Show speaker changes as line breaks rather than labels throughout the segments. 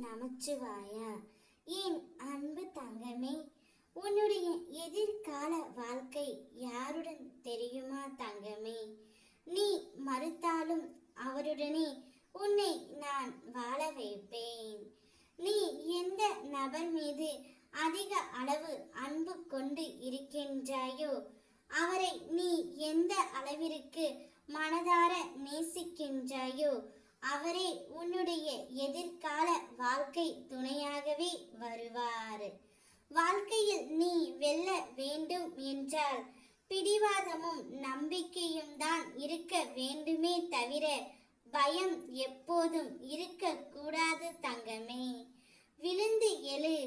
நமச்சிவாயா. என் அன்பு தங்கமே, உன்னுடைய எதிர்கால வாழ்க்கை யாருடன் தெரியுமா தங்கமே? நீ மறுத்தாலும் அவருடனே உன்னை நான் வாழ வைப்பேன். நீ எந்த நபர் மீது அதிக அளவு அன்பு கொண்டு இருக்கின்றாயோ அவரை நீ எந்த அளவிற்கு மனதார நேசிக்கின்றாயோ அவரே உன்னுடைய எதிர்கால வாழ்க்கை துணையாகவே வருவார். வாழ்க்கையில் நீ வெல்ல வேண்டும் என்றால் பிடிவாதமும் நம்பிக்கையும் தான் இருக்க வேண்டுமே தவிர பயம் எப்போதும் இருக்க கூடாது தங்கமே. விழுந்து எழு,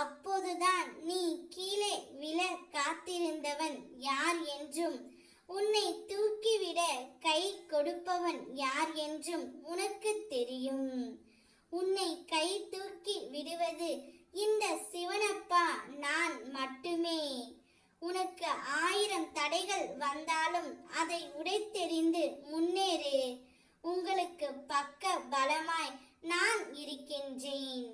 அப்போதுதான் நீ கீழே விழ காத்திருந்தவன் யார் என்றும் உன்னை தூக்கிவிட கை கொடுப்பவன் யார் என்றும் உனக்கு தெரியும். உன்னை கை தூக்கி விடுவது இந்த சிவனப்பா நான் மட்டுமே. உனக்கு 1000 தடைகள் வந்தாலும் அதை உடைத்தெறிந்து முன்னேறு. உங்களுக்கு பக்க பலமாய் நான் இருக்கின்றேன்.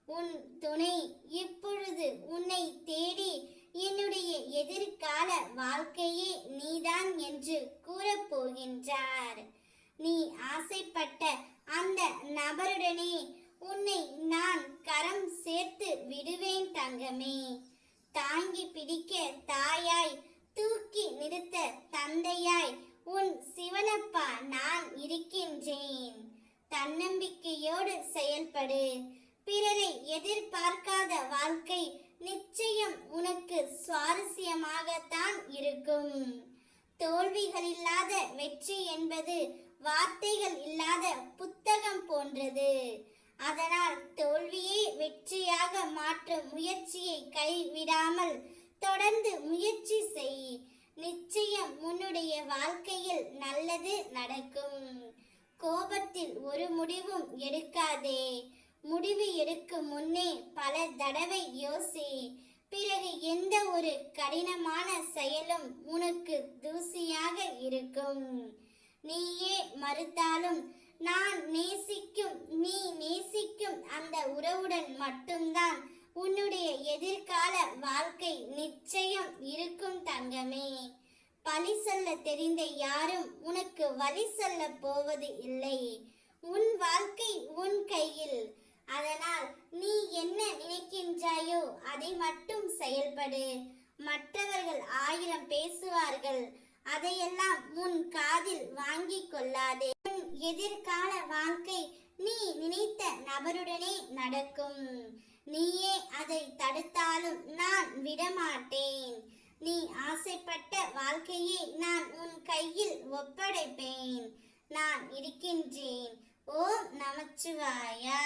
உன் துணை இப்பொழுது உன்னை தேடி என்னுடைய எதிர்கால வாழ்க்கையே நீதான் என்று கூறப்போகின்றார். நீ ஆசைப்பட்ட அந்த நபருடனே உன்னை நான் கரம் சேர்த்து விடுவேன் தங்கமே. தாங்கி பிடிக்க தாயாய், தூக்கி நிறுத்த தந்தையாய் உன் சிவனப்பா நான் இருக்கின்றேன். தன்னம்பிக்கையோடு செயல்படு. பிறரை எதிர்பார்க்காத வாழ்க்கை நிச்சயம் உனக்கு சுவாரஸ்யமாகத்தான் இருக்கும். தோல்விகள் இல்லாத வெற்றி என்பது வார்த்தைகள் இல்லாத புத்தகம் போன்றது. அதனால் தோல்வியை வெற்றியாக மாற்றும் முயற்சியை கைவிடாமல் தொடர்ந்து முயற்சி செய். நிச்சயம் உன்னுடைய வாழ்க்கையில் நல்லது நடக்கும். கோபத்தில் ஒரு முடிவும் எடுக்காதே. முடிவு எடுக்கும் முன்னே பல தடவை யோசி. பிறகு எந்த ஒரு கடினமான செயலும் உனக்கு தூசியாக இருக்கும். நீயே மறுத்தாலும் நான் நேசிக்கும், நீ நேசிக்கும் அந்த உறவுடன் மட்டும்தான் உன்னுடைய எதிர்கால வாழ்க்கை நிச்சயம் இருக்கும் தங்கமே. பழி சொல்ல தெரிந்த யாரும் உனக்கு வழி சொல்ல போவது இல்லை. உன் வாழ்க்கை உன் கையில். அதனால் நீ என்ன நினைக்கின்றாயோ அதை மட்டும் செயல்படு. மற்றவர்கள் 1000 பேசுவார்கள், அதையெல்லாம் உன் காதில் வாங்கிக் கொள்ளாதே. உன் எதிர்கால வாழ்க்கை நீ நினைத்த நபருடனே நடக்கும். நீயே அதை தடுத்தாலும் நான் விடமாட்டேன். நீ ஆசைப்பட்ட வாழ்க்கையை நான் உன் கையில் ஒப்படைப்பேன். நான் இருக்கின்றேன். ஓம் நமச்சிவாயா.